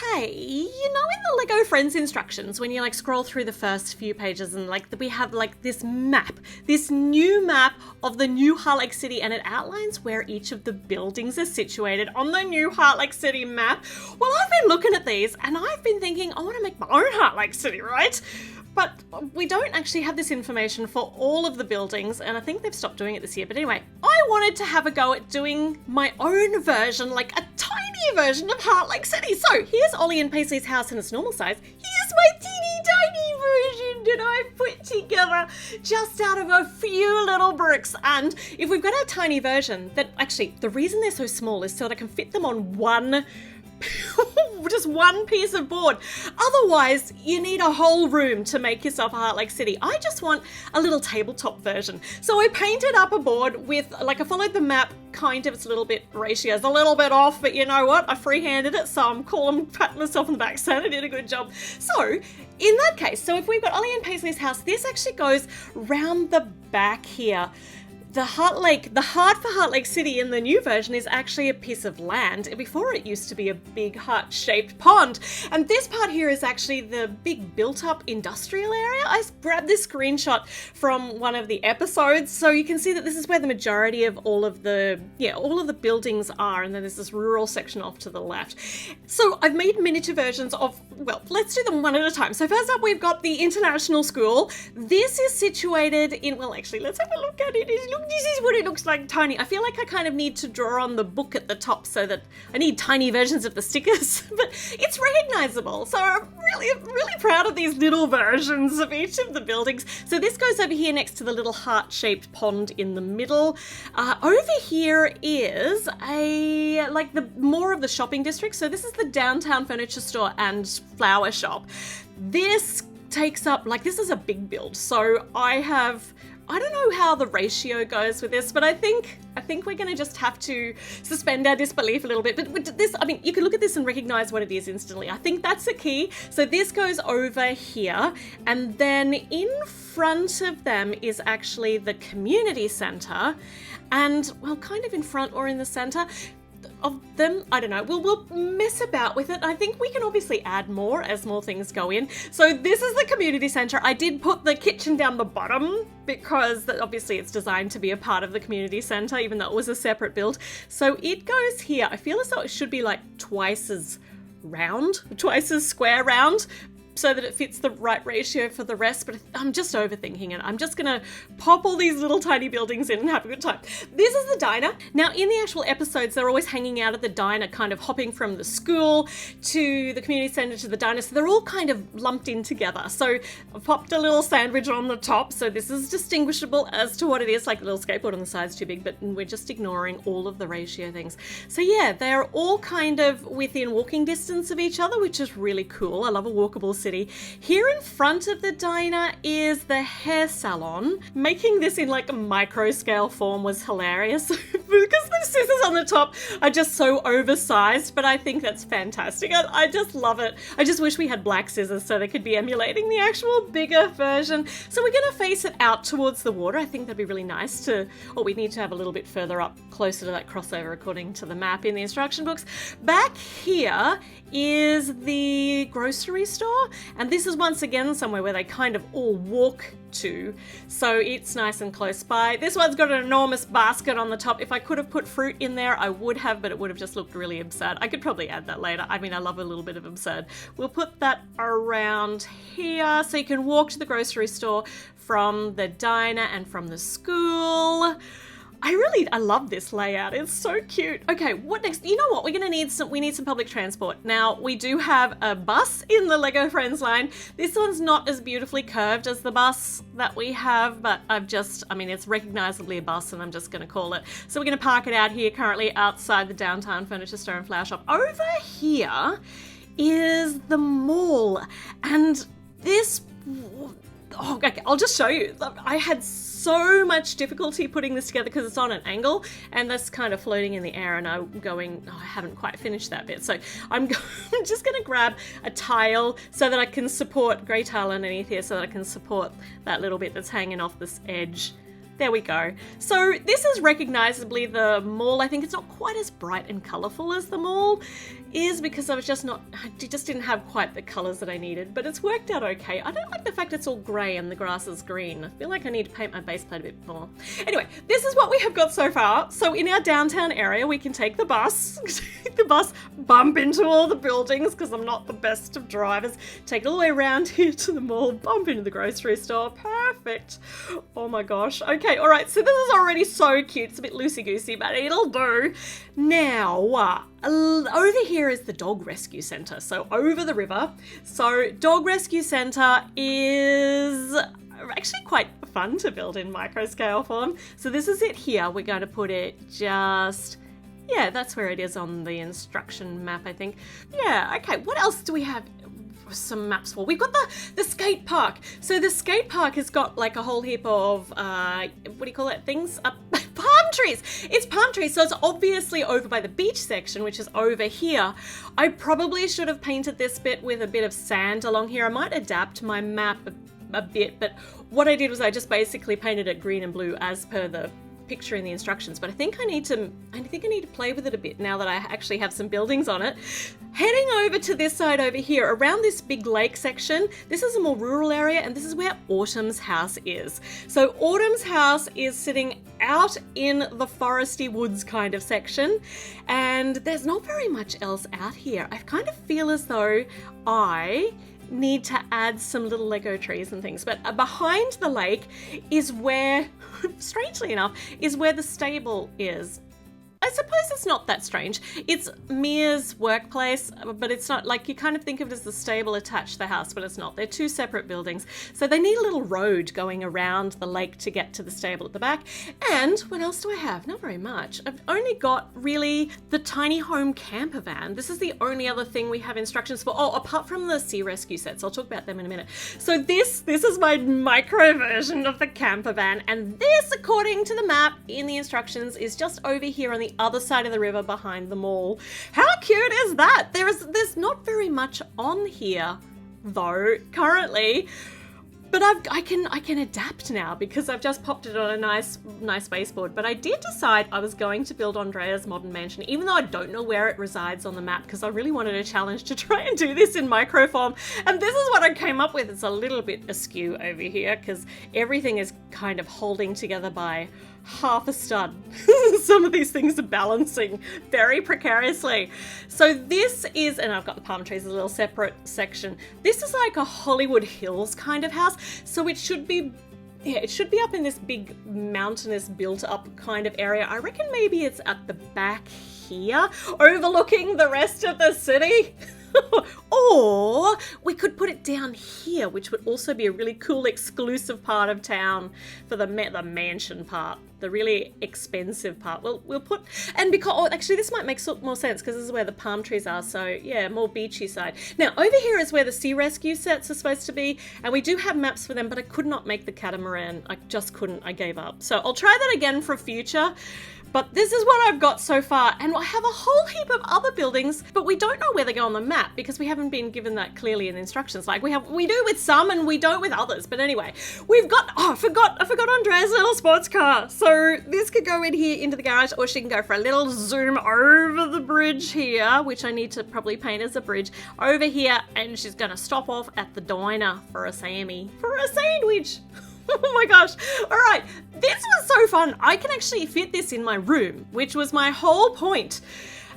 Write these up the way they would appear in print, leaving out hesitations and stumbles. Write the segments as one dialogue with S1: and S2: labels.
S1: hey, you know in the LEGO Friends instructions, when you like scroll through the first few pages and like we have like this map, this new map of the new Heartlake City, and it outlines where each of the buildings are situated on the new Heartlake City map. Well, I've been looking at these and I've been thinking, I want to make my own Heartlake City, right? But we don't actually have this information for all of the buildings, and I think they've stopped doing it this year. But anyway, I wanted to have a go at doing my own version, like a tiny version of Heartlake City. So here's Ollie and Paisley's house in its normal size. Here's my teeny tiny version that I put together just out of a few little bricks. And if we've got our tiny version, that actually the reason they're so small is so that I can fit them on just one piece of board. Otherwise, you need a whole room to make yourself a Heartlake City. I just want a little tabletop version. So I painted up a board with, like, I followed the map, kind of, it's a little bit, ratio's a little bit off, but you know what? I freehanded it, so I'm cool. I'm patting myself on the back saying I did a good job. So, in that case, so if we've got Ollie and Paisley's house, this actually goes round the back here. The heart for Heartlake City in the new version is actually a piece of land. Before it used to be a big heart-shaped pond. And this part here is actually the big built-up industrial area. I grabbed this screenshot from one of the episodes, so you can see that this is where the majority of all of the buildings are, and then there's this rural section off to the left. So I've made miniature versions of, well, let's do them one at a time. So first up, we've got the International School. This is situated in, well, actually, let's have a look at it. This is what it looks like tiny. I feel like I kind of need to draw on the book at the top so that I need tiny versions of the stickers, but it's recognizable. So I'm really proud of these little versions of each of the buildings. So this goes over here next to the little heart-shaped pond in the middle. Over here is more of the shopping district. So this is the downtown furniture store and flower shop. This takes up, this is a big build. So I don't know how the ratio goes with this, but I think we're going to just have to suspend our disbelief a little bit. But with this, I mean, you can look at this and recognize what it is instantly. I think that's the key. So this goes over here, and then in front of them is actually the community center, and, well, kind of in front or in the center of them, I don't know, we'll mess about with it. I think we can obviously add more as more things go in. So this is the community center. I did put the kitchen down the bottom because obviously it's designed to be a part of the community center, even though it was a separate build. So it goes here. I feel as though it should be like twice as square round, so that it fits the right ratio for the rest, but I'm just overthinking it. I'm just gonna pop all these little tiny buildings in and have a good time. This is the diner. Now, in the actual episodes, they're always hanging out at the diner, kind of hopping from the school to the community center to the diner, so they're all kind of lumped in together. So I've popped a little sandwich on the top, so this is distinguishable as to what it is, like a little skateboard on the side's too big, but we're just ignoring all of the ratio things. So yeah, they're all kind of within walking distance of each other, which is really cool. I love a walkable city. Here in front of the diner is the hair salon. Making this in like a micro scale form was hilarious because the scissors on the top are just so oversized, but I think that's fantastic. I just love it. I just wish we had black scissors so they could be emulating the actual bigger version. So we're going to face it out towards the water. I think that'd be really nice we need to have a little bit further up, closer to that crossover according to the map in the instruction books. Back here is the grocery store, and this is once again somewhere where they kind of all walk to, so it's nice and close by. This one's got an enormous basket on the top. If I could have put fruit in there, I would have, but it would have just looked really absurd. I could probably add that later. I mean, I love a little bit of absurd. We'll put that around here so you can walk to the grocery store from the diner and from the school. I love this layout. It's so cute. Okay, what next? You know what? We need some public transport. Now, we do have a bus in the LEGO Friends line. This one's not as beautifully curved as the bus that we have, but it's recognizably a bus, and I'm just going to call it. So we're going to park it out here currently outside the downtown furniture store and flower shop. Over here is the mall, and this... Oh, okay, I'll just show you. I had so much difficulty putting this together because it's on an angle and that's kind of floating in the air, and I haven't quite finished that bit. So I'm just going to grab a tile so that I can support, grey tile underneath here, so that I can support that little bit that's hanging off this edge. There we go. So this is recognizably the mall. I think it's not quite as bright and colorful as the mall is because I just didn't have quite the colors that I needed, but it's worked out okay. I don't like the fact it's all gray and the grass is green. I feel like I need to paint my base plate a bit more. Anyway, this is what we have got so far. So in our downtown area, we can take the bus, bump into all the buildings because I'm not the best of drivers, take it all the way around here to the mall, bump into the grocery store. Perfect. Oh my gosh. Okay, all right. So this is already so cute. It's a bit loosey-goosey, but it'll do. Now, over here is the dog rescue centre, so over the river. So dog rescue centre is actually quite fun to build in micro scale form. So this is it here. We're going to put it just, yeah, that's where it is on the instruction map, I think. Yeah, okay, what else do we have some maps for? We've got the skate park. So the skate park has got like a whole heap of, what do you call it, things? Palm trees. It's palm trees, so it's obviously over by the beach section, which is over here. I probably should have painted this bit with a bit of sand along here. I might adapt my map a bit, but what I did was I just basically painted it green and blue as per the picture in the instructions, but I think I need to play with it a bit now that I actually have some buildings on it. Heading over to this side over here, around this big lake section, this is a more rural area, and this is where Autumn's house is. So Autumn's house is sitting out in the foresty woods kind of section, and there's not very much else out here. I kind of feel as though I need to add some little Lego trees and things, but behind the lake is where, strangely enough, is where the stable is. I suppose it's not that strange. It's Mia's workplace, but it's not like you kind of think of it as the stable attached to the house, but it's not. They're two separate buildings. So they need a little road going around the lake to get to the stable at the back. And what else do I have? Not very much. I've only got really the tiny home camper van. This is the only other thing we have instructions for. Oh, apart from the sea rescue sets. I'll talk about them in a minute. So this is my micro version of the camper van. And this, according to the map in the instructions, is just over here on the other side of the river behind the mall. How cute is that? There's not very much on here though currently, but I can adapt now because I've just popped it on a nice baseboard. But I did decide I was going to build Andrea's modern mansion, even though I don't know where it resides on the map, because I really wanted a challenge to try and do this in micro form. And this is what I came up with. It's a little bit askew over here because everything is kind of holding together by half a stud. Some of these things are balancing very precariously. So this is, and I've got the palm trees, a little separate section. This is like a Hollywood Hills kind of house. So it should be, yeah, it should be up in this big mountainous built up kind of area. I reckon maybe it's at the back here, overlooking the rest of the city. Or we could put it down here, which would also be a really cool exclusive part of town for the mansion part, the really expensive part. We'll put, and because, oh, actually this might make more sense because this is where the palm trees are. So yeah, more beachy side. Now over here is where the sea rescue sets are supposed to be, and we do have maps for them, but I could not make the catamaran. I just couldn't, I gave up. So I'll try that again for future. But this is what I've got so far, and I have a whole heap of other buildings, but we don't know where they go on the map because we haven't been given that clearly in the instructions. Like we do with some and we don't with others. But anyway, we've got, oh, I forgot Andrea's little sports car. So this could go in here into the garage, or she can go for a little zoom over the bridge here, which I need to probably paint as a bridge over here, and she's gonna stop off at the diner for a sandwich. Oh my gosh. All right. This was so fun. I can actually fit this in my room, which was my whole point.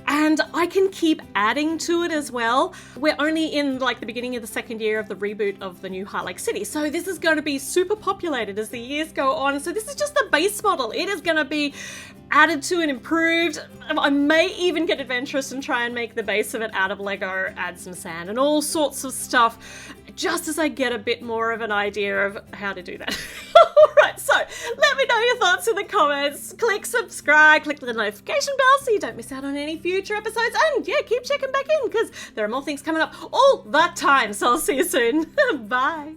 S1: And I can keep adding to it as well. We're only in like the beginning of the second year of the reboot of the new Heartlake City. So this is going to be super populated as the years go on. So this is just the base model. It is going to be added to and improved. I may even get adventurous and try and make the base of it out of Lego, add some sand and all sorts of stuff, just as I get a bit more of an idea of how to do that. Alright, so let me know your thoughts in the comments. Click subscribe, click the notification bell so you don't miss out on any future episodes, and yeah, keep checking back in because there are more things coming up all the time. So I'll see you soon. Bye.